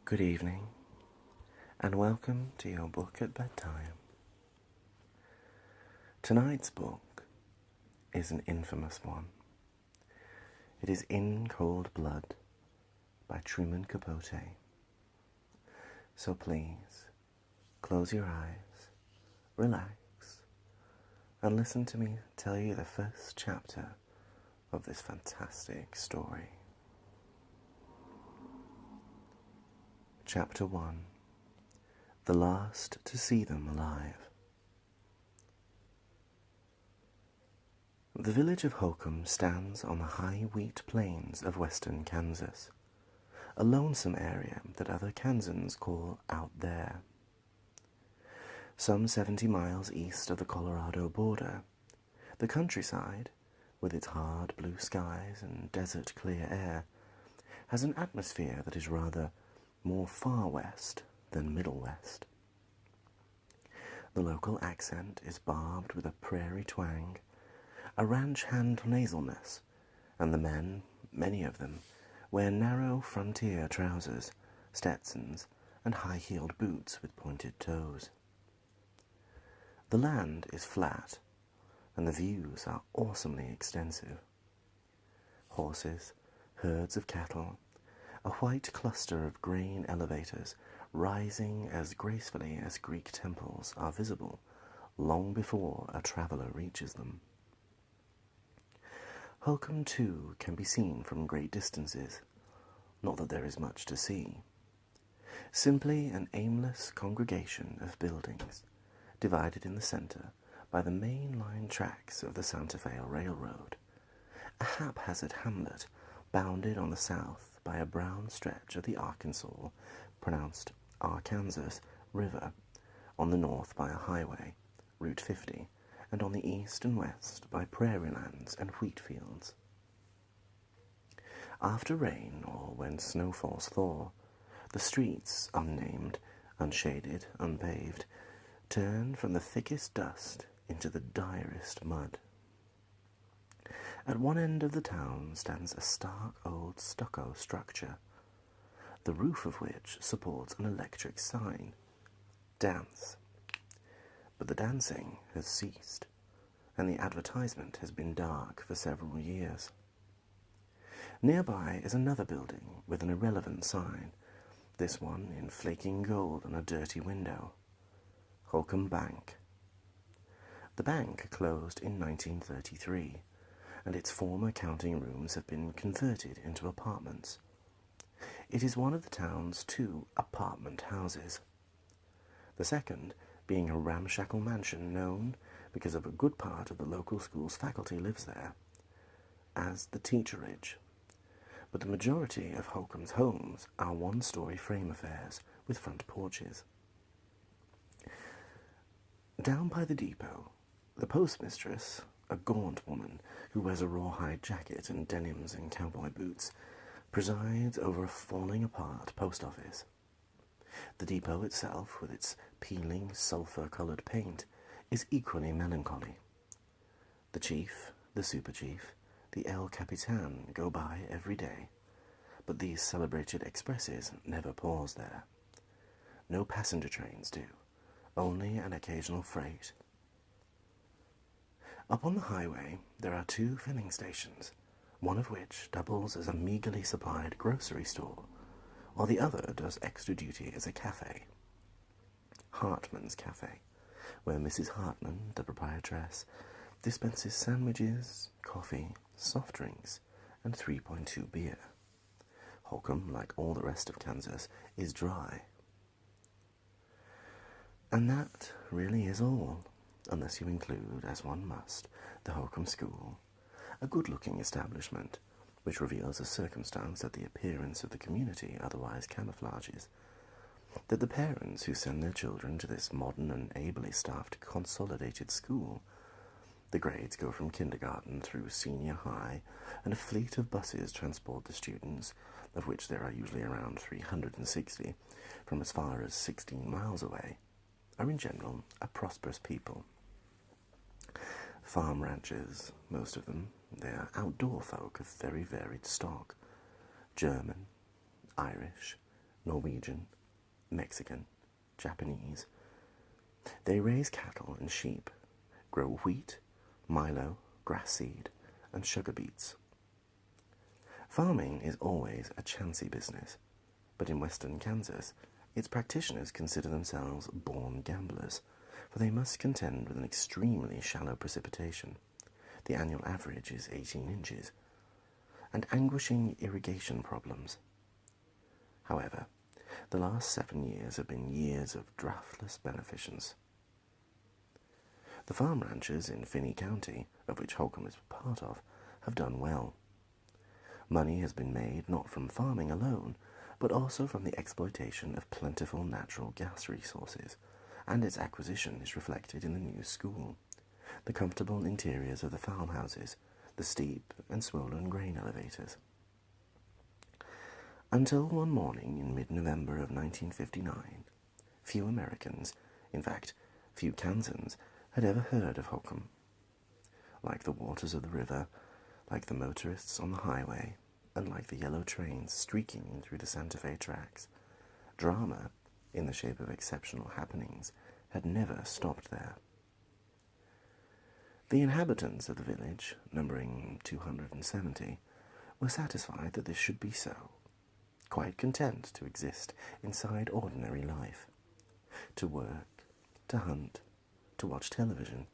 Good evening, and welcome to your book at bedtime. Tonight's book is an infamous one. It is In Cold Blood by Truman Capote. So please, close your eyes, relax, and listen to me tell you the first chapter of this fantastic story. Chapter 1. The Last to See Them Alive. The village of Holcomb stands on the high wheat plains of western Kansas, a lonesome area that other Kansans call Out There. Some 70 miles east of the Colorado border, the countryside, with its hard blue skies and desert clear air, has an atmosphere that is rather more far west than middle west. The local accent is barbed with a prairie twang, a ranch hand nasalness, and the men, many of them, wear narrow frontier trousers, Stetsons, and high-heeled boots with pointed toes. The land is flat, and the views are awesomely extensive. Horses, herds of cattle, a white cluster of grain elevators rising as gracefully as Greek temples are visible long before a traveller reaches them. Holcomb, too, can be seen from great distances, not that there is much to see. Simply an aimless congregation of buildings, divided in the centre by the main line tracks of the Santa Fe Railroad, a haphazard hamlet bounded on the south by a brown stretch of the Arkansas, pronounced Arkansas, River, on the north by a highway, Route 50, and on the east and west by prairie lands and wheat fields. After rain, or when snowfalls thaw, the streets, unnamed, unshaded, unpaved, turn from the thickest dust into the direst mud. At one end of the town stands a stark old stucco structure, the roof of which supports an electric sign, Dance. But the dancing has ceased, and the advertisement has been dark for several years. Nearby is another building with an irrelevant sign, this one in flaking gold on a dirty window, Holcomb Bank. The bank closed in 1933, and its former counting rooms have been converted into apartments. It is one of the town's 2 apartment houses, the second being a ramshackle mansion known, because of a good part of the local school's faculty lives there, as the Teacherage. But the majority of Holcomb's homes are one-story frame affairs with front porches. Down by the depot, the postmistress, a gaunt woman who wears a rawhide jacket and denims and cowboy boots, presides over a falling-apart post office. The depot itself, with its peeling, sulphur-coloured paint, is equally melancholy. The chief, the super-chief, the El Capitan go by every day, but these celebrated expresses never pause there. No passenger trains do, only an occasional freight. Up on the highway there are 2 filling stations, one of which doubles as a meagerly supplied grocery store, while the other does extra duty as a cafe. Hartman's Cafe, where Mrs. Hartman, the proprietress, dispenses sandwiches, coffee, soft drinks, and 3.2 beer. Holcomb, like all the rest of Kansas, is dry. And that really is all, unless you include, as one must, the Holcomb School, a good-looking establishment, which reveals a circumstance that the appearance of the community otherwise camouflages, that the parents who send their children to this modern and ably staffed consolidated school, the grades go from kindergarten through senior high, and a fleet of buses transport the students, of which there are usually around 360, from as far as 16 miles away, are in general a prosperous people. Farm ranchers, most of them, they are outdoor folk of very varied stock, German, Irish, Norwegian, Mexican, Japanese. They raise cattle and sheep, grow wheat, milo, grass seed, and sugar beets. Farming is always a chancy business, but in western Kansas, its practitioners consider themselves born gamblers, for they must contend with an extremely shallow precipitation. The annual average is 18 inches, and anguishing irrigation problems. However, the last 7 years have been years of draftless beneficence. The farm ranchers in Finney County, of which Holcomb is part of, have done well. Money has been made not from farming alone, but also from the exploitation of plentiful natural gas resources, and its acquisition is reflected in the new school, the comfortable interiors of the farmhouses, the steep and swollen grain elevators. Until one morning in mid-November of 1959, few Americans, in fact, few Kansans, had ever heard of Holcomb. Like the waters of the river, like the motorists on the highway, and like the yellow trains streaking through the Santa Fe tracks, drama, in the shape of exceptional happenings, had never stopped there. The inhabitants of the village, numbering 270, were satisfied that this should be so, quite content to exist inside ordinary life, to work, to hunt, to watch television,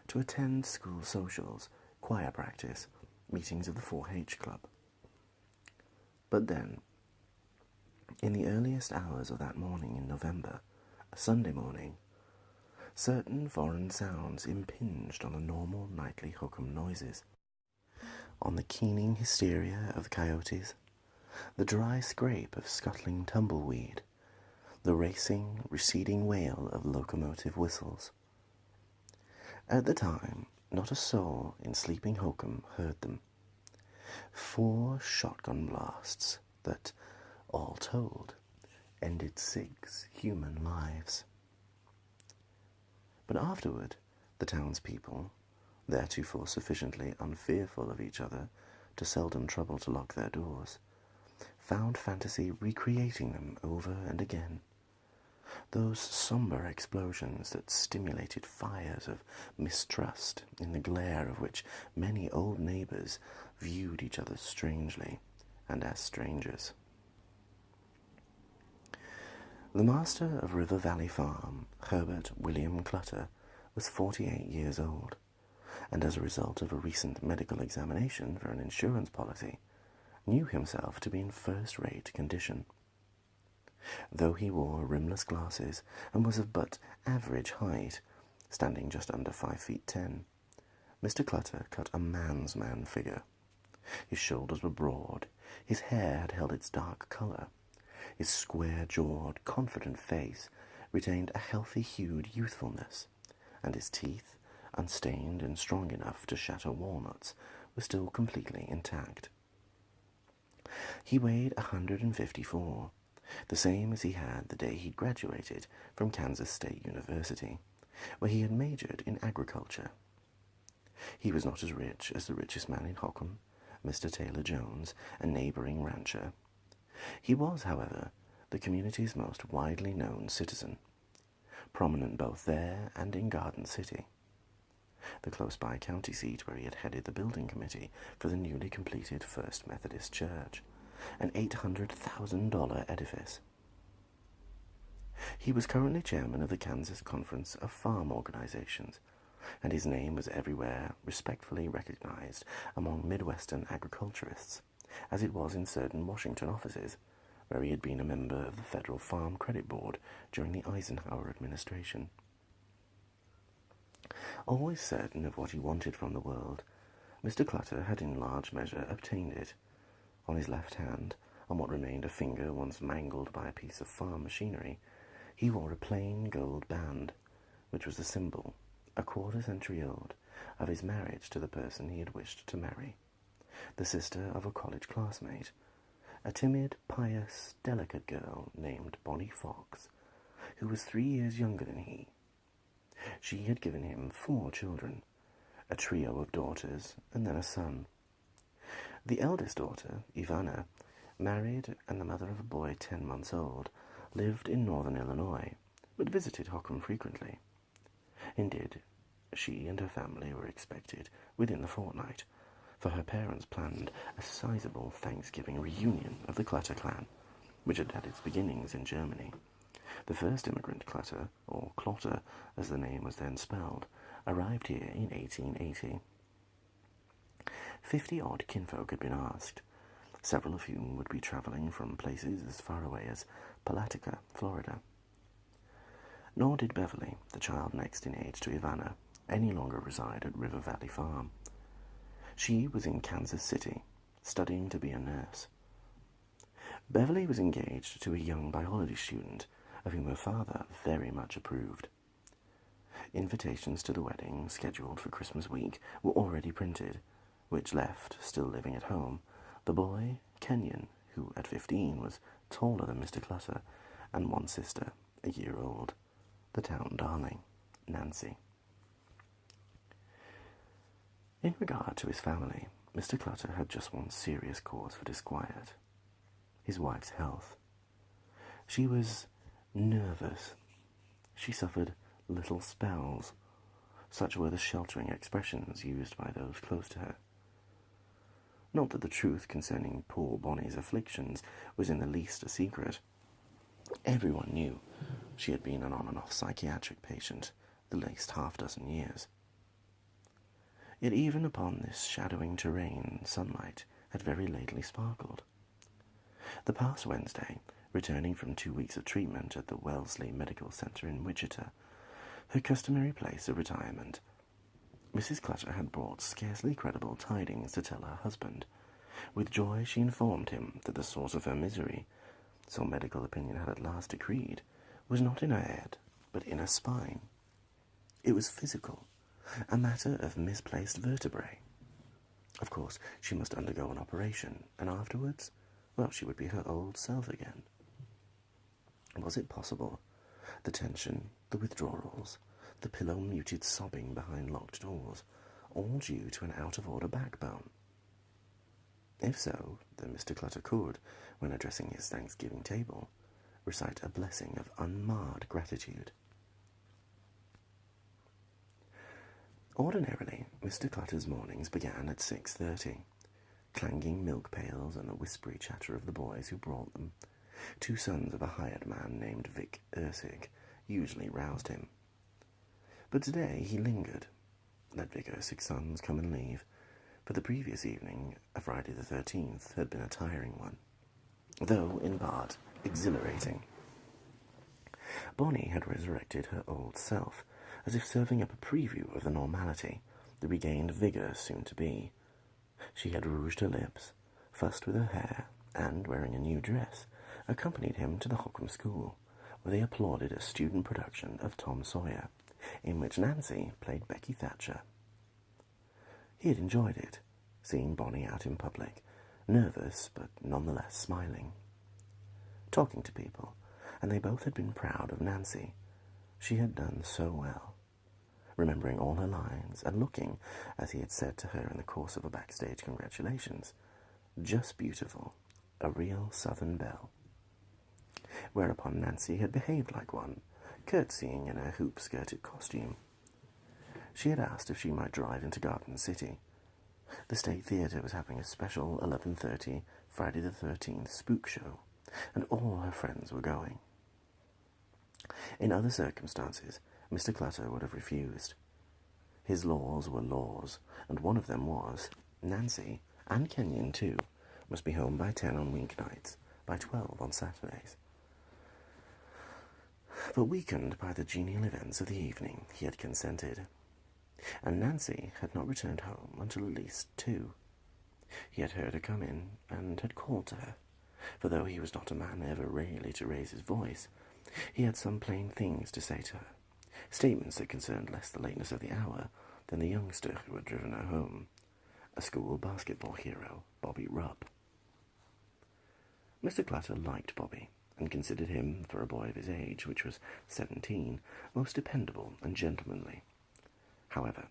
to attend school socials, choir practice, meetings of the 4-H Club. But then, in the earliest hours of that morning in November, a Sunday morning, certain foreign sounds impinged on the normal nightly Holcomb noises, on the keening hysteria of the coyotes, the dry scrape of scuttling tumbleweed, the racing, receding wail of locomotive whistles. At the time, not a soul in sleeping Holcomb heard them. 4 shotgun blasts that, all told, ended 6 human lives. But afterward, the townspeople, theretofore sufficiently unfearful of each other to seldom trouble to lock their doors, found fantasy recreating them over and again. Those sombre explosions that stimulated fires of mistrust, in the glare of which many old neighbours viewed each other strangely, and as strangers. The master of River Valley Farm, Herbert William Clutter, was 48 years old, and as a result of a recent medical examination for an insurance policy, knew himself to be in first-rate condition. Though he wore rimless glasses and was of but average height, standing just under 5'10", Mr. Clutter cut a man's man figure. His shoulders were broad, his hair had held its dark colour, his square-jawed, confident face retained a healthy-hued youthfulness, and his teeth, unstained and strong enough to shatter walnuts, were still completely intact. He weighed 154, the same as he had the day he'd graduated from Kansas State University, where he had majored in agriculture. He was not as rich as the richest man in Holcomb, Mr. Taylor Jones, a neighbouring rancher. He was, however, the community's most widely known citizen, prominent both there and in Garden City, the close-by county seat where he had headed the building committee for the newly completed First Methodist Church, an $800,000 edifice. He was currently chairman of the Kansas Conference of Farm Organizations, and his name was everywhere respectfully recognized among Midwestern agriculturists, as it was in certain Washington offices, where he had been a member of the Federal Farm Credit Board during the Eisenhower administration. Always certain of what he wanted from the world, Mr. Clutter had in large measure obtained it. On his left hand, on what remained a finger once mangled by a piece of farm machinery, he wore a plain gold band, which was the symbol, a quarter-century old, of his marriage to the person he had wished to marry, the sister of a college classmate, a timid, pious, delicate girl named Bonnie Fox, who was 3 years younger than he. She had given him 4 children, a trio of daughters, and then a son. The eldest daughter, Ivana, married and the mother of a boy 10 months old, lived in northern Illinois, but visited Hockham frequently. Indeed, she and her family were expected within the fortnight, for her parents planned a sizable Thanksgiving reunion of the Clutter clan, which had had its beginnings in Germany. The first immigrant Clutter, or Clotter as the name was then spelled, arrived here in 1880. 50-odd kinfolk had been asked, several of whom would be travelling from places as far away as Palatka, Florida. Nor did Beverly, the child next in age to Ivana, any longer reside at River Valley Farm. She was in Kansas City, studying to be a nurse. Beverly was engaged to a young biology student, of whom her father very much approved. Invitations to the wedding, scheduled for Christmas week, were already printed, which left, still living at home, the boy, Kenyon, who at 15 was taller than Mr. Clutter, and one sister, a year old, the town darling, Nancy. In regard to his family, Mr. Clutter had just one serious cause for disquiet: his wife's health. She was nervous. She suffered little spells. Such were the sheltering expressions used by those close to her. Not that the truth concerning poor Bonnie's afflictions was in the least a secret. Everyone knew she had been an on-and-off psychiatric patient the last half-dozen years. Yet even upon this shadowing terrain sunlight had very lately sparkled. The past Wednesday, returning from 2 weeks of treatment at the Wellesley Medical Center in Wichita, her customary place of retirement, Mrs. Clutter had brought scarcely credible tidings to tell her husband. With joy she informed him that the source of her misery, so medical opinion had at last decreed, was not in her head, but in her spine. It was physical, a matter of misplaced vertebrae. Of course, she must undergo an operation, and afterwards, well, she would be her old self again. Was it possible? The tension, the withdrawals, the pillow-muted sobbing behind locked doors, all due to an out-of-order backbone? If so, then Mr. Clutter could, when addressing his Thanksgiving table, recite a blessing of unmarred gratitude. Ordinarily, Mr. Clutter's mornings began at 6:30. Clanging milk pails and the whispery chatter of the boys who brought them, 2 sons of a hired man named Vic Ursig, usually roused him. But today he lingered, let Vic Ursig's sons come and leave, for the previous evening, a Friday the 13th, had been a tiring one, though in part exhilarating. Bonnie had resurrected her old self, as if serving up a preview of the normality, the regained vigour soon to be. She had rouged her lips, fussed with her hair, and, wearing a new dress, accompanied him to the Hockham School, where they applauded a student production of Tom Sawyer, in which Nancy played Becky Thatcher. He had enjoyed it, seeing Bonnie out in public, nervous but nonetheless smiling, talking to people, and they both had been proud of Nancy. She had done so well, remembering all her lines and looking, as he had said to her in the course of a backstage congratulations, just beautiful, a real Southern belle. Whereupon Nancy had behaved like one, curtsying in her hoop-skirted costume. She had asked if she might drive into Garden City. The State Theatre was having a special 11:30 Friday the 13th spook show, and all her friends were going. In other circumstances, Mr. Clutter would have refused. His laws were laws, and one of them was, Nancy, and Kenyon too, must be home by 10 on weeknights, by 12 on Saturdays. But weakened by the genial events of the evening, he had consented, and Nancy had not returned home until at least 2. He had heard her come in, and had called to her, for though he was not a man ever rarely to raise his voice, he had some plain things to say to her, statements that concerned less the lateness of the hour than the youngster who had driven her home, a school basketball hero, Bobby Rupp. Mr. Clutter liked Bobby, and considered him, for a boy of his age, which was 17, most dependable and gentlemanly. However,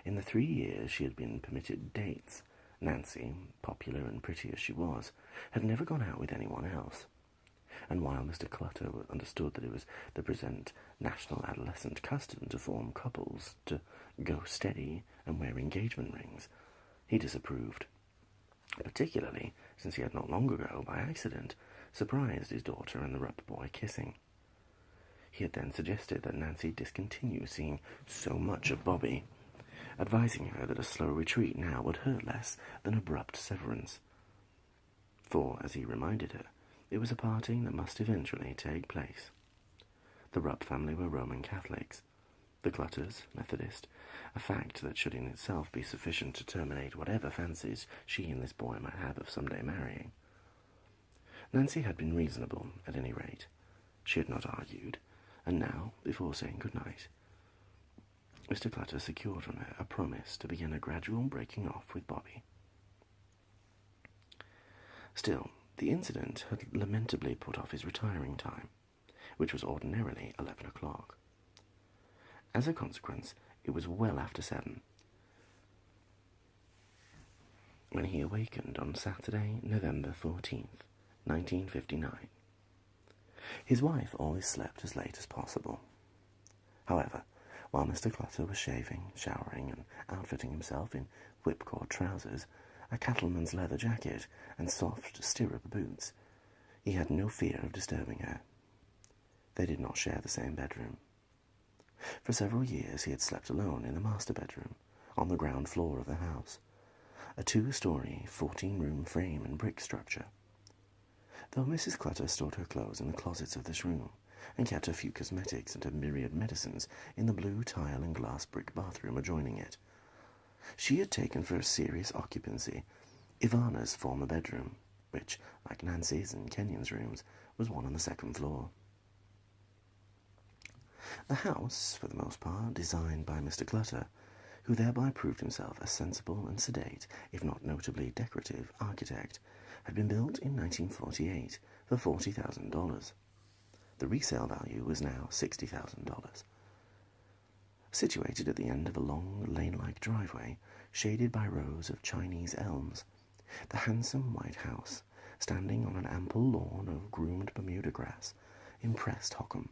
in the 3 years she had been permitted dates, Nancy, popular and pretty as she was, had never gone out with anyone else. And while Mr. Clutter understood that it was the present national adolescent custom to form couples, to go steady and wear engagement rings, he disapproved, particularly since he had not long ago, by accident, surprised his daughter and the Rupp boy kissing. He had then suggested that Nancy discontinue seeing so much of Bobby, advising her that a slow retreat now would hurt less than abrupt severance. For, as he reminded her, it was a parting that must eventually take place. The Rupp family were Roman Catholics, the Clutters Methodist, a fact that should in itself be sufficient to terminate whatever fancies she and this boy might have of someday marrying. Nancy had been reasonable, at any rate. She had not argued, and now, before saying good night, Mr. Clutter secured from her a promise to begin a gradual breaking off with Bobby. Still, the incident had lamentably put off his retiring time, which was ordinarily 11 o'clock. As a consequence, it was well after 7 when he awakened on Saturday, November 14th, 1959. His wife always slept as late as possible. However, while Mr. Clutter was shaving, showering, and outfitting himself in whipcord trousers, a cattleman's leather jacket, and soft stirrup boots, he had no fear of disturbing her. They did not share the same bedroom. For several years he had slept alone in the master bedroom, on the ground floor of the house, a 2-story, 14-room frame and brick structure. Though Mrs. Clutter stored her clothes in the closets of this room, and kept a few cosmetics and a myriad medicines in the blue tile and glass brick bathroom adjoining it, she had taken for a serious occupancy Ivana's former bedroom, which, like Nancy's and Kenyon's rooms, was one on the second floor. The house, for the most part, designed by Mr. Clutter, who thereby proved himself a sensible and sedate, if not notably decorative, architect, had been built in 1948 for $40,000. The resale value was now $60,000. Situated at the end of a long, lane-like driveway, shaded by rows of Chinese elms, the handsome white house, standing on an ample lawn of groomed Bermuda grass, impressed Hockham.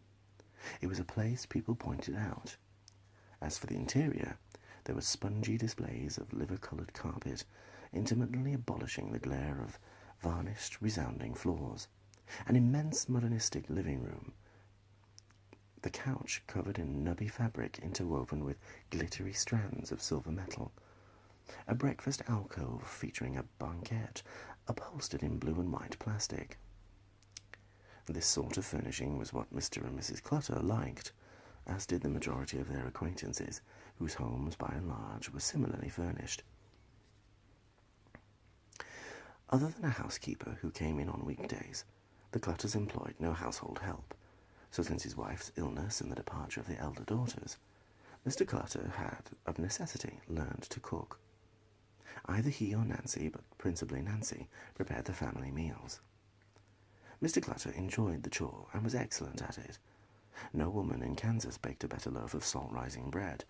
It was a place people pointed out. As for the interior, there were spongy displays of liver-coloured carpet, intimately abolishing the glare of varnished, resounding floors, an immense modernistic living room, the couch covered in nubby fabric interwoven with glittery strands of silver metal, a breakfast alcove featuring a banquette upholstered in blue and white plastic. This sort of furnishing was what Mr. and Mrs. Clutter liked, as did the majority of their acquaintances, whose homes, by and large, were similarly furnished. Other than a housekeeper who came in on weekdays, the Clutters employed no household help, so since his wife's illness and the departure of the elder daughters, Mr. Clutter had, of necessity, learned to cook. Either he or Nancy, but principally Nancy, prepared the family meals. Mr. Clutter enjoyed the chore and was excellent at it. No woman in Kansas baked a better loaf of salt-rising bread,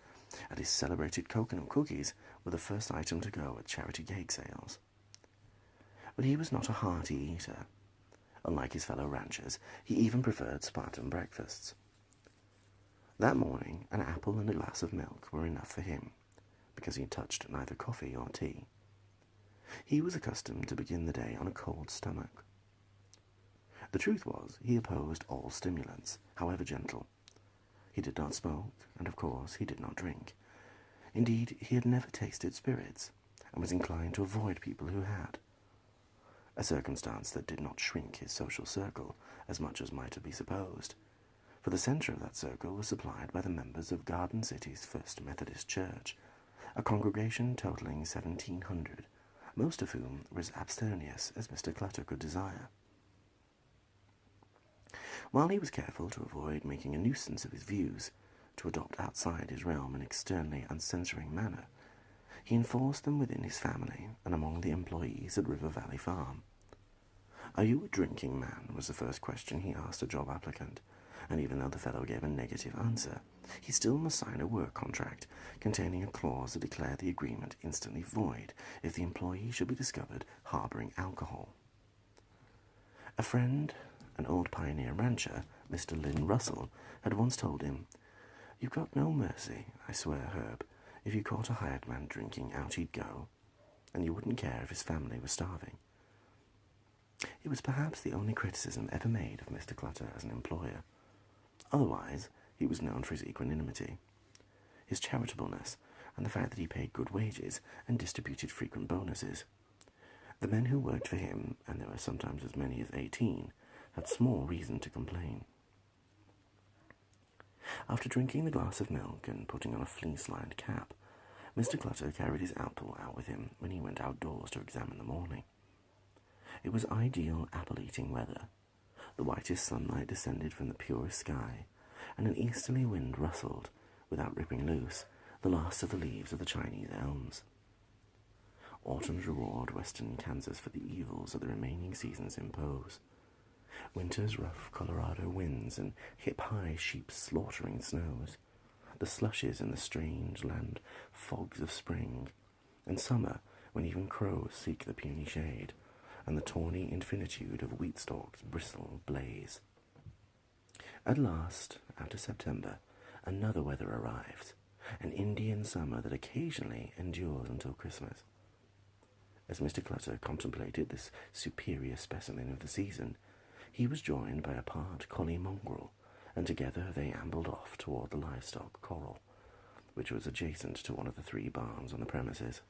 and his celebrated coconut cookies were the first item to go at charity cake sales. But he was not a hearty eater. Unlike his fellow ranchers, he even preferred Spartan breakfasts. That morning, an apple and a glass of milk were enough for him, because he touched neither coffee or tea. He was accustomed to begin the day on a cold stomach. The truth was, he opposed all stimulants, however gentle. He did not smoke, and of course he did not drink. Indeed, he had never tasted spirits, and was inclined to avoid people who had, a circumstance that did not shrink his social circle as much as might be supposed, for the centre of that circle was supplied by the members of Garden City's First Methodist Church, a congregation totaling 1,700, most of whom were as abstemious as Mr. Clutter could desire. While he was careful to avoid making a nuisance of his views, to adopt outside his realm an externally uncensoring manner, he enforced them within his family and among the employees at River Valley Farm. "Are you a drinking man?" was the first question he asked a job applicant, and even though the fellow gave a negative answer, he still must sign a work contract containing a clause to declare the agreement instantly void if the employee should be discovered harbouring alcohol. A friend, an old pioneer rancher, Mr. Lynn Russell, had once told him, "You've got no mercy, I swear, Herb. If you caught a hired man drinking, out he'd go, and you wouldn't care if his family was starving." It was perhaps the only criticism ever made of Mr. Clutter as an employer. Otherwise, he was known for his equanimity, his charitableness, and the fact that he paid good wages and distributed frequent bonuses. The men who worked for him, and there were sometimes as many as 18, had small reason to complain. After drinking the glass of milk and putting on a fleece-lined cap, Mr. Clutter carried his apple out with him when he went outdoors to examine the morning. It was ideal apple-eating weather. The whitest sunlight descended from the purest sky, and an easterly wind rustled, without ripping loose, the last of the leaves of the Chinese elms. Autumn's reward western Kansas for the evils that the remaining seasons impose. Winter's rough Colorado winds and hip-high sheep-slaughtering snows, the slushes in the strange land fogs of spring, and summer when even crows seek the puny shade, and the tawny infinitude of wheat stalks bristle blaze. At last, after September, another weather arrives, an Indian summer that occasionally endures until Christmas. As Mr. Clutter contemplated this superior specimen of the season, he was joined by a part collie mongrel, and together they ambled off toward the livestock corral, which was adjacent to one of the 3 barns on the premises.